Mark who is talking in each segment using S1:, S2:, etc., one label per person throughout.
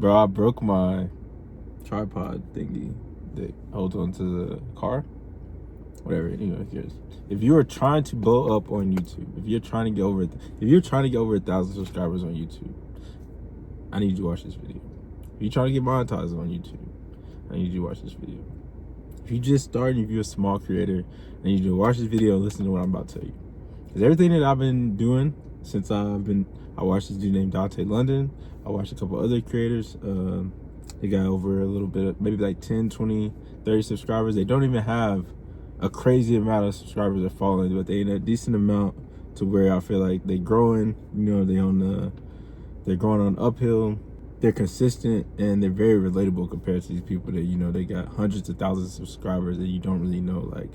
S1: Bro, I broke my tripod thingy that holds onto the car. Whatever, anyway, if you are trying to blow up on YouTube, if you're trying to get over 1,000 subscribers on YouTube, I need you to watch this video. If you're trying to get monetized on YouTube, I need you to watch this video. If you just started, if you're a small creator, I need you to watch this video and listen to what I'm about to tell you. Because everything that I've been doing since I watched this dude named Dante London. I watched a couple other creators. They got over a little bit, maybe like 10, 20, 30 subscribers. They don't even have a crazy amount of subscribers are following, but they in a decent amount to where I feel like they growing. You know, they're growing on uphill. They're consistent and they're very relatable compared to these people that, you know, they got hundreds of thousands of subscribers that you don't really know, like,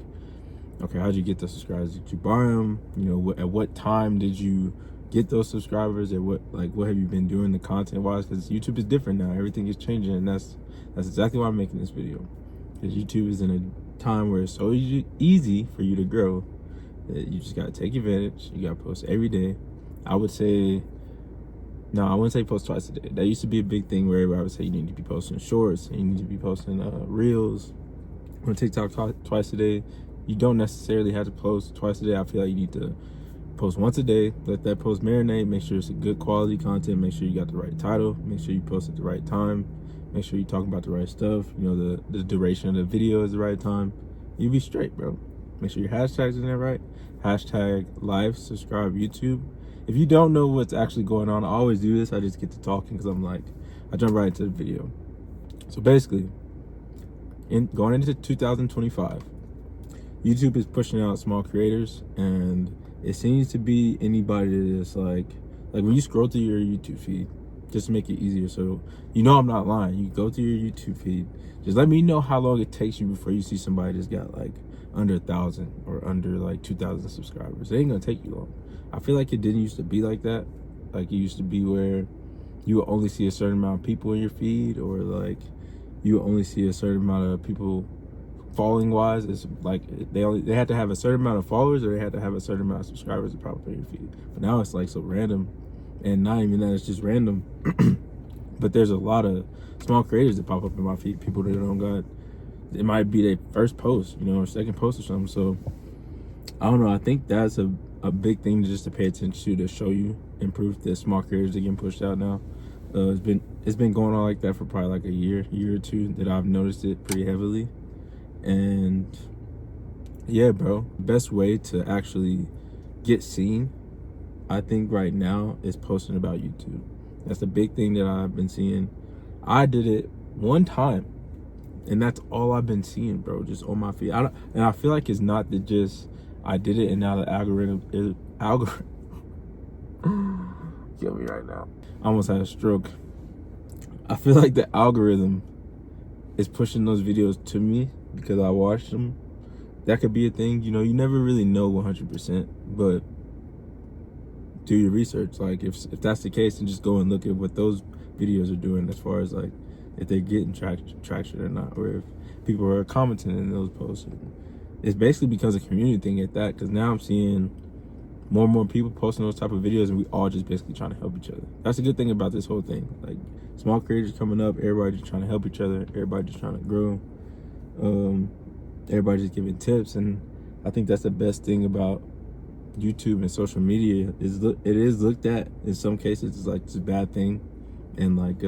S1: okay, how'd you get those subscribers? Did you buy them? You know, at what time did you get those subscribers? Or what have you been doing the content wise? Because YouTube is different now. Everything is changing, and that's exactly why I'm making this video. Because YouTube is in a time where it's so easy for you to grow that you just gotta take advantage. You gotta post every day. I would say, no, I wouldn't say post twice a day. That used to be a big thing where everybody would say you need to be posting shorts and you need to be posting reels on TikTok twice a day. You don't necessarily have to post twice a day. I feel like you need to post once a day. Let that post marinate. Make sure it's a good quality content. Make sure you got the right title. Make sure you post at the right time. Make sure you're talking about the right stuff. You know, the duration of the video is the right time. You be straight, bro. Make sure your hashtags in there right. Hashtag live, subscribe, YouTube. If you don't know what's actually going on, I always do this. I just get to talking because I jump right into the video. So basically, going into 2025, YouTube is pushing out small creators, and it seems to be anybody that is like when you scroll through your YouTube feed, just to make it easier. So, you know, I'm not lying. You go through your YouTube feed, just let me know how long it takes you before you see somebody that's got like under 1,000 or under like 2,000 subscribers. It ain't gonna take you long. I feel like it didn't used to be like that. Like, it used to be where you would only see a certain amount of people in your feed, or like you would only see a certain amount of people following wise. It's like they had to have a certain amount of followers, or they had to have a certain amount of subscribers to pop up in your feed. But now it's like so random, and not even that, it's just random. But there's a lot of small creators that pop up in my feed, people that don't got, it might be their first post, you know, or second post or something. So I don't know, I think that's a big thing just to pay attention to show you improve the small creators that getting pushed out now. It's been going on like that for probably like a year or two that I've noticed it pretty heavily. And yeah, bro, best way to actually get seen, I think right now, is posting about YouTube. That's the big thing that I've been seeing. I did it one time, and that's all I've been seeing, bro, just on my feed. And I feel like it's not that just I did it and now the algorithm kill me right now. I almost had a stroke. I feel like the algorithm is pushing those videos to me because I watched them. That could be a thing. You know, you never really know 100%, but do your research. Like, if that's the case, then just go and look at what those videos are doing as far as like if they're getting traction or not, or if people are commenting in those posts. It's basically because of community thing at that, because now I'm seeing more and more people posting those type of videos, and we all just basically trying to help each other. That's a good thing about this whole thing. Like, small creators coming up, everybody just trying to help each other, everybody just trying to grow, everybody just giving tips. And I think that's the best thing about YouTube and social media, is it is looked at in some cases as like this bad thing, and like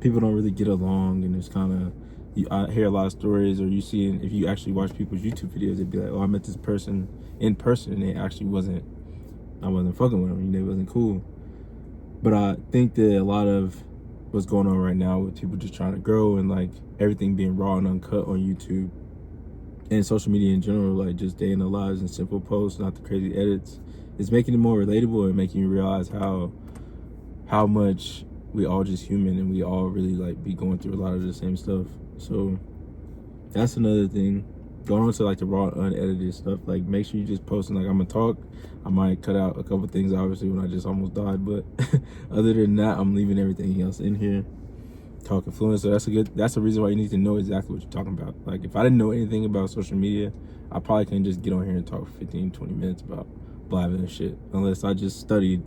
S1: people don't really get along, and it's kind of, I hear a lot of stories, or you see, if you actually watch people's YouTube videos, they'd be like, oh, I met this person in person and I wasn't fucking with them, they wasn't cool. But I think that a lot of what's going on right now with people just trying to grow, and like everything being raw and uncut on YouTube and social media in general, like just day in the lives and simple posts, not the crazy edits, is making it more relatable and making you realize how much we all just human, and we all really like be going through a lot of the same stuff. So that's another thing. Going on to like the raw unedited stuff, like make sure you just posting. Like, I'm gonna talk, I might cut out a couple things obviously when I just almost died, but other than that, I'm leaving everything else in here. Talking fluent. So that's the reason why you need to know exactly what you're talking about. Like, if I didn't know anything about social media, I probably couldn't just get on here and talk for 15-20 minutes about blabbing and shit, unless I just studied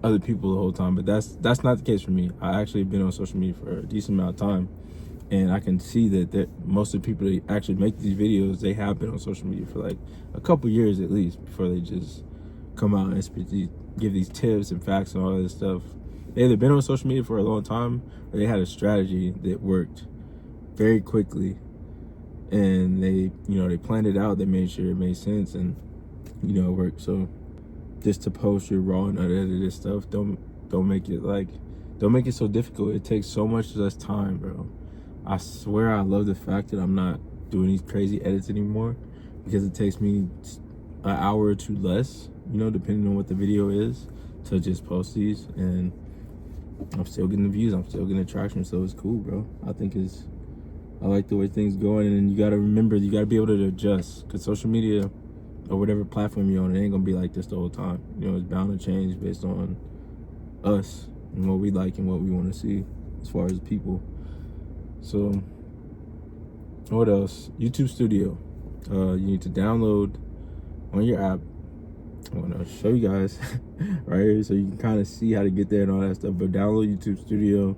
S1: other people the whole time, but that's not the case for me. I actually been on social media for a decent amount of time, and I can see that most of the people that actually make these videos, they have been on social media for like a couple years at least before they just come out and give these tips and facts and all this stuff. They either been on social media for a long time, or they had a strategy that worked very quickly, and they planned it out. They made sure it made sense, and it worked. So just to post your raw and unedited stuff, don't make it so difficult. It takes so much less time, bro. I swear I love the fact that I'm not doing these crazy edits anymore, because it takes me an hour or two less, depending on what the video is, to just post these, and I'm still getting the views, I'm still getting the traction, so it's cool, bro. I like the way things going, and you gotta remember, you gotta be able to adjust, because social media or whatever platform you're on, it ain't gonna be like this the whole time. It's bound to change based on us and what we like and what we want to see as far as people. So what else? YouTube Studio. You need to download on your app. I'm gonna show you guys right here so you can kind of see how to get there and all that stuff. But download YouTube Studio.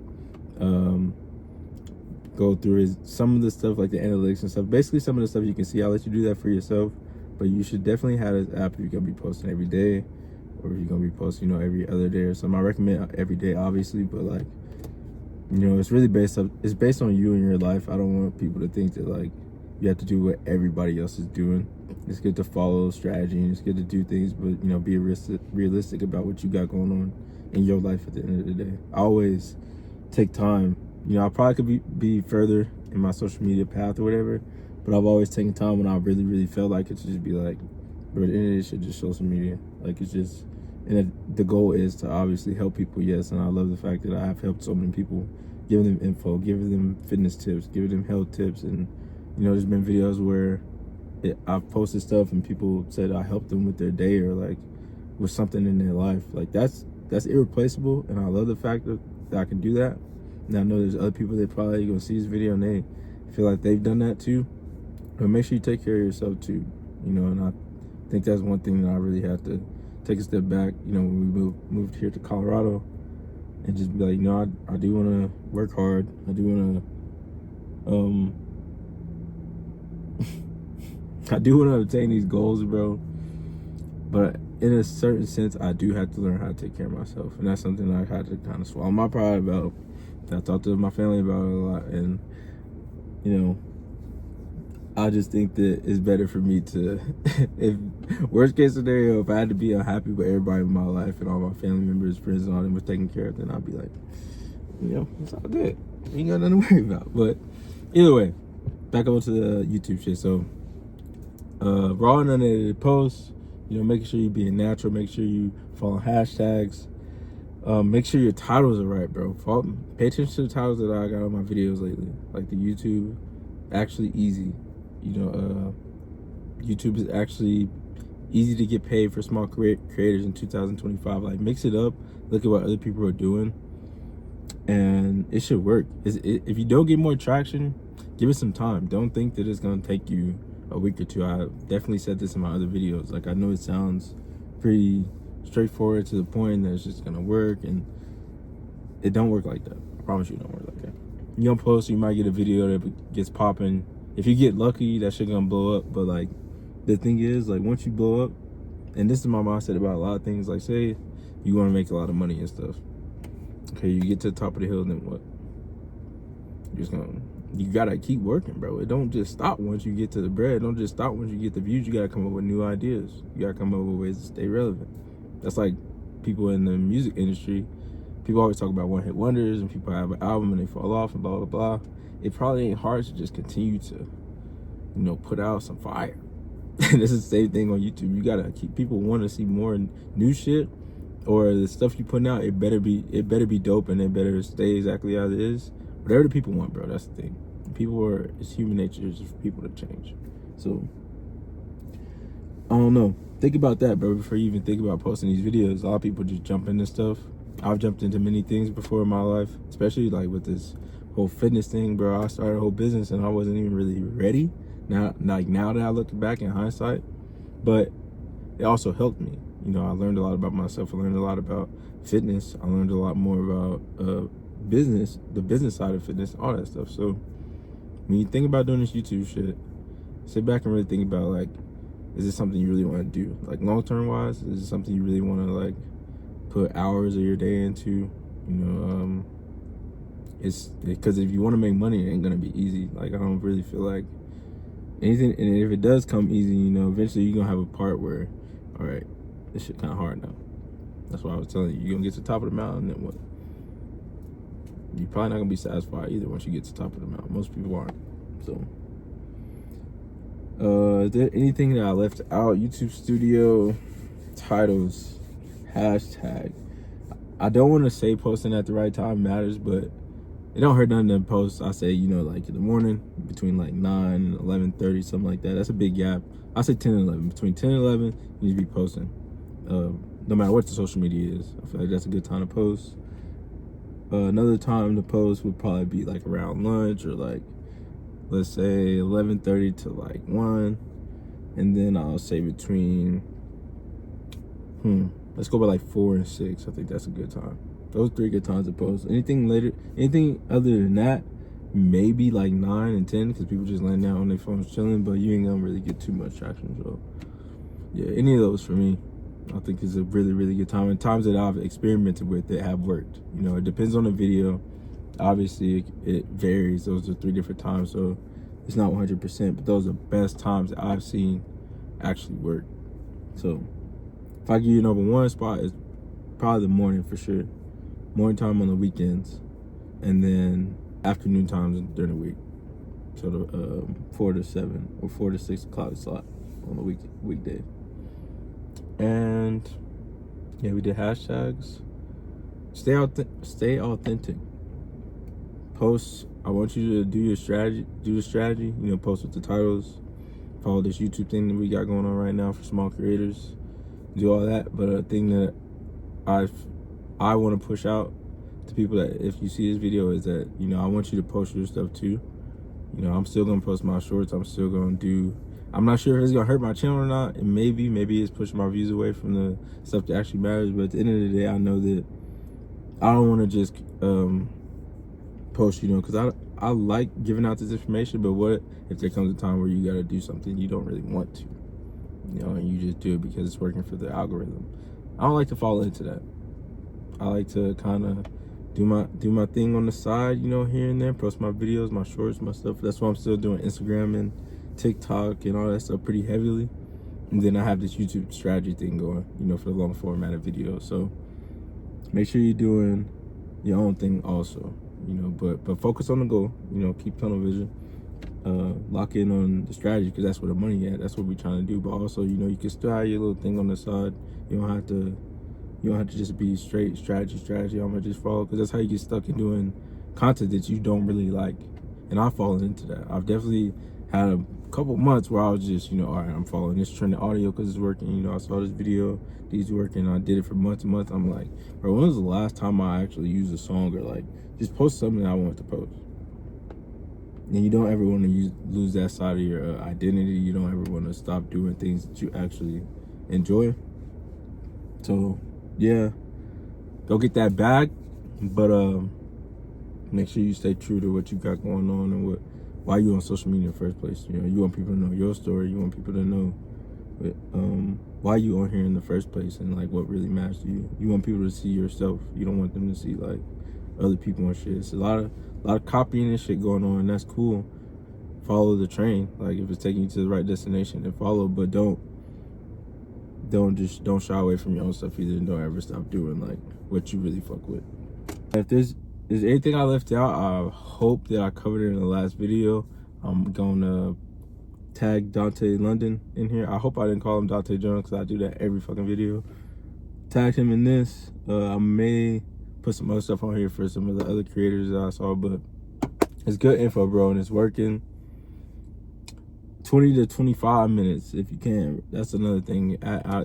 S1: Go through some of the stuff like the analytics and stuff. Basically, some of the stuff you can see. I'll let you do that for yourself. But you should definitely have this app if you're gonna be posting every day, or if you're gonna be posting, every other day or something. I recommend every day, obviously, but like, it's really based on you and your life. I don't want people to think that like you have to do what everybody else is doing. It's good to follow strategy, and it's good to do things, but be realistic about what you got going on in your life at the end of the day. I always take time. I probably could be further in my social media path or whatever, but I've always taken time when I really, really felt like it to just be like, bro, at the end of this shit, just social media. Like, it's just, and the goal is to obviously help people, yes, and I love the fact that I have helped so many people, giving them info, giving them fitness tips, giving them health tips, and, there's been videos where I've posted stuff and people said I helped them with their day or, like, with something in their life. Like, that's irreplaceable, and I love the fact that I can do that. And I know there's other people that probably gonna see this video and they feel like they've done that too. But make sure you take care of yourself too, and I think that's one thing that I really had to take a step back, when we moved here to Colorado, and just be like, I do want to work hard. I do want to, I do want to obtain these goals, bro. But in a certain sense, I do have to learn how to take care of myself, and that's something that I had to kind of swallow my pride about. I talked to my family about it a lot, and I just think that it's better for me to, if worst case scenario, if I had to be unhappy with everybody in my life and all my family members, friends, and all them was taken care of, then I'd be like, it's all good. You ain't got nothing to worry about. But either way, back over to the YouTube shit. So, raw and unedited posts, making sure you're being natural, make sure you follow hashtags, make sure your titles are right, bro. Pay attention to the titles that I got on my videos lately, like the YouTube Actually Easy. YouTube is actually easy to get paid for small creators in 2025. Like, mix it up, look at what other people are doing, and it should work. If you don't get more traction, give it some time. Don't think that it's gonna take you a week or two. I definitely said this in my other videos. Like, I know it sounds pretty straightforward to the point that it's just gonna work, and it don't work like that. I promise you it don't work like that. You don't post, you might get a video that gets popping. If you get lucky, that shit gonna blow up. But like, the thing is, like, once you blow up, and this is my mindset about a lot of things, like, say you want to make a lot of money and stuff. Okay, you get to the top of the hill, then what? You gotta keep working, bro. It don't just stop once you get to the bread. Don't just stop once you get the views. You gotta come up with new ideas. You gotta come up with ways to stay relevant. That's like people in the music industry. People always talk about one-hit wonders, and people have an album and they fall off and blah, blah, blah. It probably ain't hard to just continue to, put out some fire. And it's the same thing on YouTube. You gotta keep, people want to see more new shit, or the stuff you putting out, it better be dope, and it better stay exactly as it is. Whatever the people want, bro, that's the thing. It's human nature is for people to change. So, I don't know. Think about that, bro, before you even think about posting these videos. A lot of people just jump into stuff. I've jumped into many things before in my life, especially like with this whole fitness thing, bro. I started a whole business and I wasn't even really ready. Now that I look back in hindsight, but it also helped me. You know, I learned a lot about myself. I learned a lot about fitness. I learned a lot more about business, the business side of fitness, all that stuff. So when you think about doing this YouTube shit, sit back and really think about, like, is this something you really want to do? Like, long-term wise, is it something you really want to, like, put hours of your day into? You know, it's because if you want to make money, it ain't gonna be easy. Like, I don't really feel like anything, and if it does come easy, you know, eventually you're gonna have a part where, all right, this shit kind of hard now. That's why I was telling you, you're gonna get to the top of the mountain, and what? You're probably not gonna be satisfied either once you get to the top of the mountain. Most people aren't. So, is there anything that I left out? YouTube Studio, titles, hashtag. I don't want to say posting at the right time matters, but it don't hurt nothing to post. I say, you know, like in the morning between like 9 and 11:30, something like that. That's a big gap. I say 10 and 11. Between 10 and 11, you need to be posting. No matter what the social media is. I feel like that's a good time to post. Another time to post would probably be like around lunch, or like, let's say 11:30 to like 1. And then I'll say between, let's go by like 4 and 6. I think that's a good time. Those 3 good times to post. Anything later, anything other than that, maybe like 9 and 10, because people just laying down on their phones chilling, but you ain't gonna really get too much traction. So yeah, any of those for me, I think is a really, really good time. And times that I've experimented with that have worked. You know, it depends on the video. Obviously, it varies. Those are 3 different times, so it's not 100%, but those are the best times that I've seen actually work. So if I give you number 1 spot, it's probably the morning for sure. Morning time on the weekends, and then afternoon times during the week. So the 4 to 7 or 4 to 6 o'clock slot on the weekday. And yeah, we did hashtags. Stay authentic. Post. I want you to do the strategy. You know, post with the titles. Follow this YouTube thing that we got going on right now for small creators. Do all that. But a thing that I want to push out to people, that if you see this video, is that, you know, I want you to post your stuff too. You know, I'm still gonna post my shorts. I'm still gonna do. I'm not sure if it's gonna hurt my channel or not. And maybe it's pushing my views away from the stuff that actually matters. But at the end of the day, I know that I don't want to just post, you know, because I like giving out this information. But what if there comes a time where you got to do something you don't really want to, you know, and you just do it because it's working for the algorithm? I don't like to fall into that. I like to kind of do my thing on the side, you know, here and there, post my videos, my shorts, my stuff. That's why I'm still doing Instagram and TikTok and all that stuff pretty heavily. And then I have this YouTube strategy thing going, you know, for the long formatted videos. So make sure you're doing your own thing also, you know, but focus on the goal, you know, keep tunnel vision, lock in on the strategy, because that's where the money at. That's what we're trying to do. But also, you know, you can still have your little thing on the side. You don't have to just be straight strategy. I'm gonna just follow, because that's how you get stuck in doing content that you don't really like. And I've fallen into that. I've definitely had a couple months where I was just, you know, all right, I'm following this trend of audio because it's working. You know, I saw this video, these working. I did it for months and months. I'm like, bro, when was the last time I actually used a song, or like just post something that I want to post? And you don't ever want to lose that side of your identity. You don't ever want to stop doing things that you actually enjoy. So yeah, go get that bag, but make sure you stay true to what you got going on and why you on social media in the first place. You know, you want people to know your story. You want people to know why you on here in the first place, and like what really matters to you. You want people to see yourself. You don't want them to see like other people and shit. It's a lot of copying and shit going on, and that's cool. Follow the train. Like, if it's taking you to the right destination, then follow, but don't shy away from your own stuff either, and don't ever stop doing like what you really fuck with. If there's anything I left out, I hope that I covered it in the last video. I'm gonna tag Dante London in here. I hope I didn't call him Dante Jones, because I do that every fucking video. Tag him in this. I may put some other stuff on here for some of the other creators that I saw, but it's good info, bro, and it's working. 20 to 25 minutes if you can. That's another thing.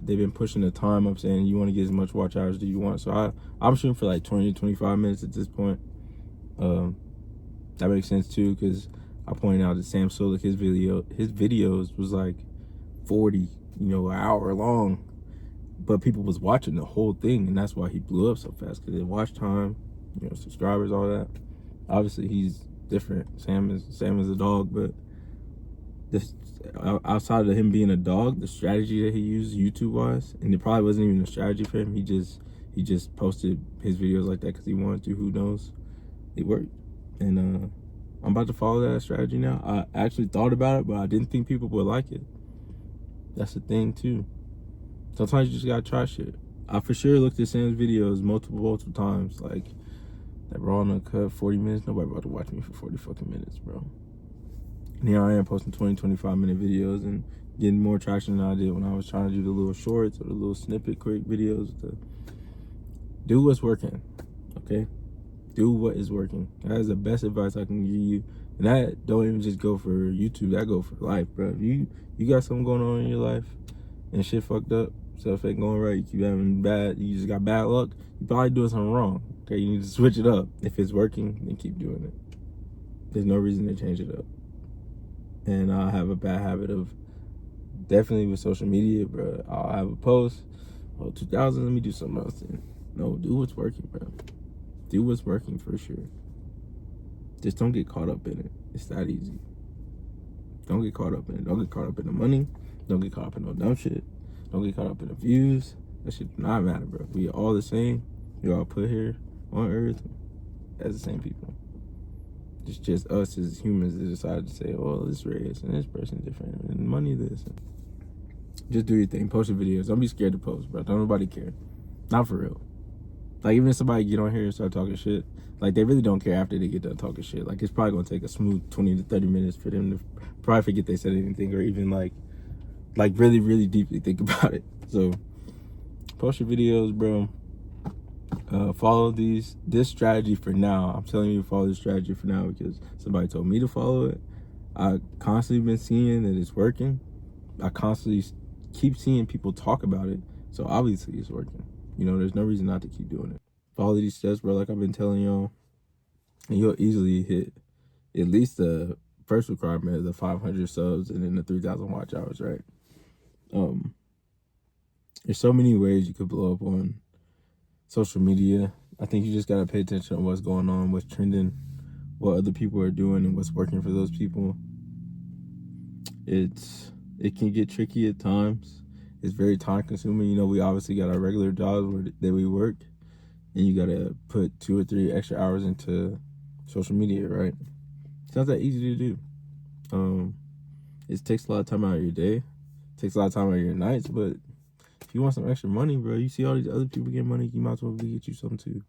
S1: They've been pushing the time up, saying you want to get as much watch hours as you want. So I'm shooting for like 20 to 25 minutes at this point. That makes sense too, because I pointed out that Sam Sulek, his videos was like 40, you know, an hour long. but people was watching the whole thing, and that's why he blew up so fast, because they watch time, subscribers, all that. Obviously, he's different. Sam is a dog, but this, outside of him being a dog, the strategy that he used YouTube wise, and it probably wasn't even a strategy for him. He just posted his videos like that because he wanted to. Who knows? It worked, and I'm about to follow that strategy now. I actually thought about it, but I didn't think people would like it. That's the thing too. Sometimes you just gotta try shit. I for sure looked at Sam's videos multiple times, like that Raw Uncut 40 minutes. Nobody about to watch me for 40 fucking minutes, bro. And here I am posting 20-25 minute videos and getting more traction than I did when I was trying to do the little shorts or the little snippet quick videos. Do what's working, okay? Do what is working. That is the best advice I can give you. And that don't even just go for YouTube, that go for life, bro. If you got something going on in your life and shit fucked up, stuff ain't going right, you keep having you just got bad luck, you probably doing something wrong. Okay, you need to switch it up. If it's working, then keep doing it. There's no reason to change it up. And I have a bad habit of, definitely with social media, bro, I'll have a post, 2000, let me do something else then. No, do what's working, bro. Do what's working for sure. Just don't get caught up in it. It's that easy. Don't get caught up in it. Don't get caught up in the money. Don't get caught up in no dumb shit. Don't get caught up in the views. That shit do not matter, bro. We are all the same. We all put here on earth as the same people. It's just us as humans that decided to say, oh, this race and this person different and money this. Just do your thing. Post your videos. Don't be scared to post, bro. Don't nobody care. Not for real. Like, even if somebody get on here and start talking shit, like, they really don't care after they get done talking shit. Like, it's probably gonna take a smooth 20 to 30 minutes for them to probably forget they said anything, or even like really, really deeply think about it. So post your videos, bro. Follow this strategy for now. I'm telling you to follow this strategy for now because somebody told me to follow it. I constantly been seeing that it's working. I constantly keep seeing people talk about it. So obviously it's working. There's no reason not to keep doing it. Follow these steps, bro, like I've been telling y'all, and you'll easily hit at least the first requirement of the 500 subs and then the 3,000 watch hours, right? There's so many ways you could blow up on social media. I think you just gotta pay attention to what's going on, what's trending, what other people are doing, and what's working for those people. It can get tricky at times. It's very time consuming. We obviously got our regular jobs that we work, and you gotta put 2 or 3 extra hours into social media, right? It's not that easy to do. It takes a lot of time out of your day. It takes a lot of time out of your nights, but if you want some extra money, bro, you see all these other people get money, you might as well get you something too.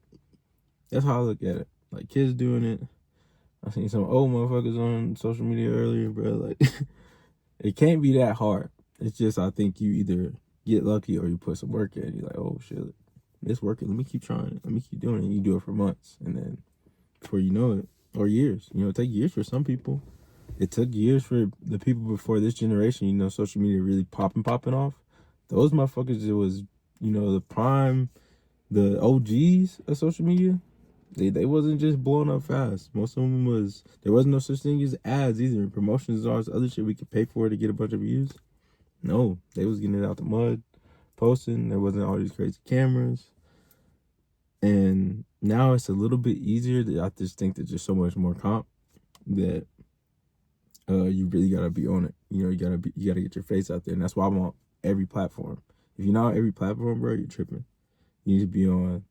S1: That's how I look at it. Like, kids doing it. I seen some old motherfuckers on social media earlier, bro. Like, it can't be that hard. It's just, I think you either get lucky or you put some work in. You're like, oh shit, it's working. Let me keep trying it. Let me keep doing it. You do it for months, and then before you know it, or years. It take years for some people. It took years for the people before this generation. Social media really popping off. Those motherfuckers, it was, the prime, the OGs of social media. They wasn't just blowing up fast. Most of them there wasn't no such thing as ads either. Promotions and all this other shit we could pay for to get a bunch of views. No, they was getting it out the mud, posting. There wasn't all these crazy cameras. And now it's a little bit easier. I just think that there's so much more comp that you really gotta be on it. You gotta get your face out there, and that's why I'm on every platform. If you're not on every platform, bro, you're tripping. You need to be on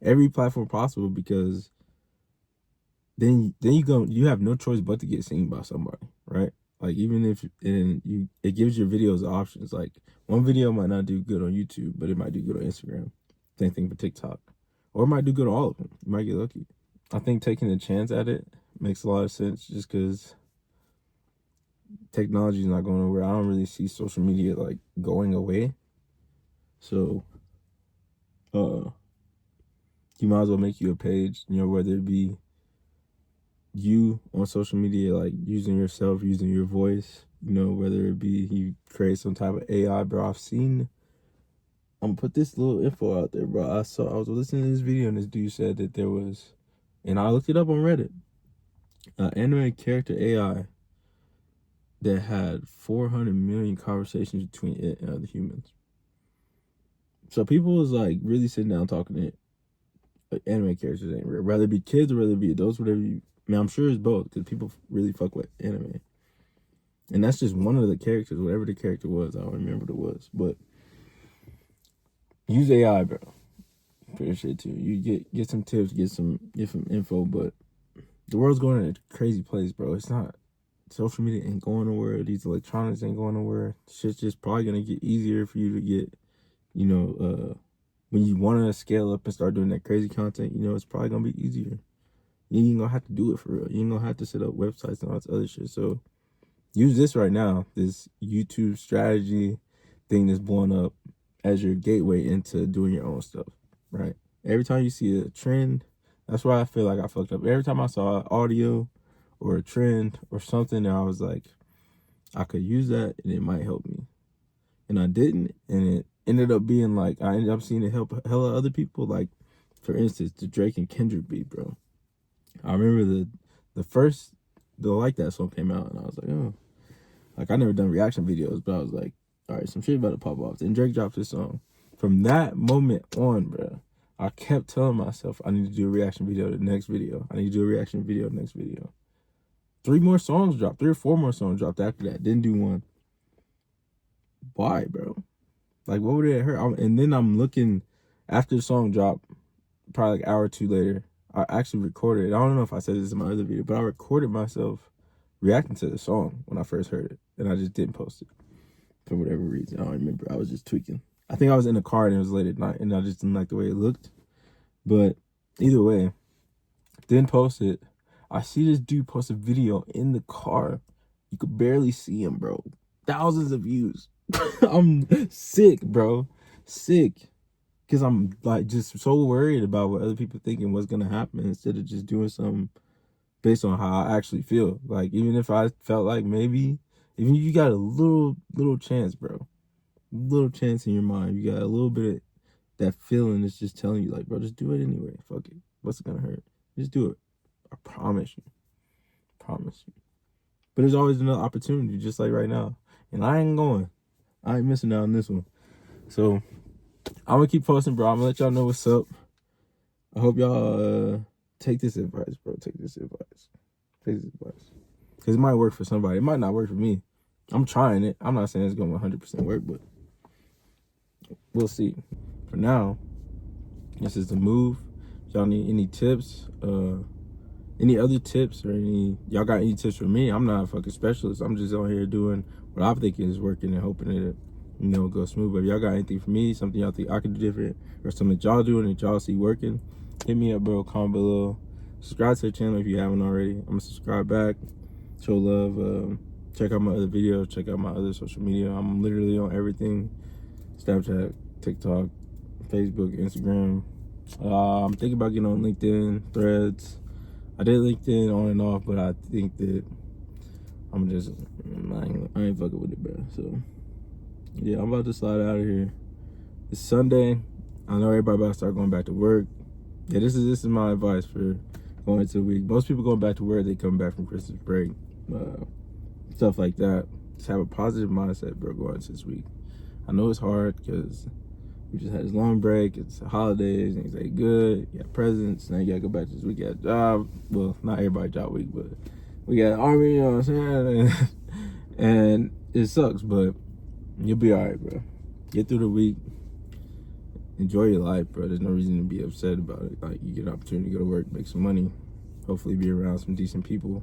S1: every platform possible, because then you have no choice but to get seen by somebody, right? Like, even if it gives your videos options. Like, one video might not do good on YouTube, but it might do good on Instagram. Same thing for TikTok, or it might do good on all of them. You might get lucky. I think taking a chance at it makes a lot of sense, just because technology is not going nowhere. I don't really see social media like going away. So you might as well make you a page, whether it be you on social media, like using yourself, using your voice, whether it be you create some type of AI, bro. I'm gonna put this little info out there, bro. I was listening to this video, and this dude said that there was, and I looked it up on Reddit, an animated character AI that had 400 million conversations between it and other humans. So people was like really sitting down talking to like, anime characters ain't real. Whether it be kids or whether it be adults, whatever you. I mean, I'm sure it's both because people really fuck with anime. And that's just one of the characters, whatever the character was. I don't remember what it was. But use AI, bro. Pretty shit too. You get some tips, get some info, but the world's going in a crazy place, bro. It's not. Social media ain't going nowhere. These electronics ain't going nowhere. Shit's just probably gonna get easier for you to get, when you want to scale up and start doing that crazy content, it's probably gonna be easier. You ain't gonna have to do it for real. You ain't gonna have to set up websites and all this other shit. So use this right now, this YouTube strategy thing that's blowing up as your gateway into doing your own stuff, right? Every time you see a trend, that's why I feel like I fucked up. Every time I saw audio or a trend or something, I was like, I could use that and it might help me. And I didn't, and it ended up being like, I ended up seeing it help hella other people. Like, for instance, the Drake and Kendrick beat, bro. I remember the Like That song came out, and I was like, oh. Like, I never done reaction videos, but I was like, all right, some shit about to pop off. Then Drake dropped his song. From that moment on, bro, I kept telling myself I need to do a reaction video to the next video. I need to do a reaction video to the next video. 3 or 4 more songs dropped after that. Didn't do one. Why, bro? Like, what would it hurt? And then I'm looking, after the song dropped, probably like an hour or two later, I actually recorded it. I don't know if I said this in my other video, but I recorded myself reacting to the song when I first heard it. And I just didn't post it for whatever reason. I don't remember. I was just tweaking. I think I was in the car and it was late at night and I just didn't like the way it looked. But either way, didn't post it. I see this dude post a video in the car. You could barely see him, bro. Thousands of views. I'm sick, bro. Sick. Because I'm like just so worried about what other people think and what's going to happen instead of just doing something based on how I actually feel. Like, even if I felt like maybe, even you got a little chance, bro. Little chance in your mind. You got a little bit of that feeling that's just telling you, like, bro, just do it anyway. Fuck it. What's it going to hurt? Just do it. I promise you. Promise you. But there's always another opportunity, just like right now. And I ain't going. I ain't missing out on this one. So, I'm going to keep posting, bro. I'm going to let y'all know what's up. I hope y'all take this advice, bro. Take this advice. Because it might work for somebody. It might not work for me. I'm trying it. I'm not saying it's going to 100% work, but we'll see. For now, this is the move. If y'all need any tips, any other tips, or y'all got any tips for me? I'm not a fucking specialist. I'm just on here doing what I think is working and hoping it, go smooth. But if y'all got anything for me, something y'all think I could do different, or something that y'all doing that y'all see working, hit me up, bro. Comment below. Subscribe to the channel if you haven't already. I'm gonna subscribe back. Show love. Check out my other videos. Check out my other social media. I'm literally on everything: Snapchat, TikTok, Facebook, Instagram. I'm thinking about getting on LinkedIn, Threads. I did LinkedIn on and off, but I think that I ain't fucking with it, bro. So yeah, I'm about to slide out of here. It's Sunday. I know everybody about to start going back to work. Yeah, this is my advice for going into the week. Most people going back to work, they come back from Christmas break, stuff like that. Just have a positive mindset, bro, going into this week. I know it's hard because we just had this long break. It's the holidays, things ain't good. You got presents, now you gotta go back to this week at job. Well, not everybody job week, but we got army, you know what I'm saying? And it sucks, but you'll be all right, bro. Get through the week. Enjoy your life, bro. There's no reason to be upset about it. Like, you get an opportunity to go to work, make some money, hopefully be around some decent people,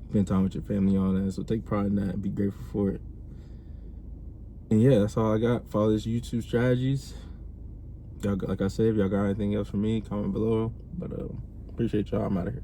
S1: spend time with your family, all that. So take pride in that and be grateful for it. And yeah, that's all I got. Follow this YouTube strategies. Y'all, like I said, if y'all got anything else for me, comment below. But appreciate y'all. I'm out of here.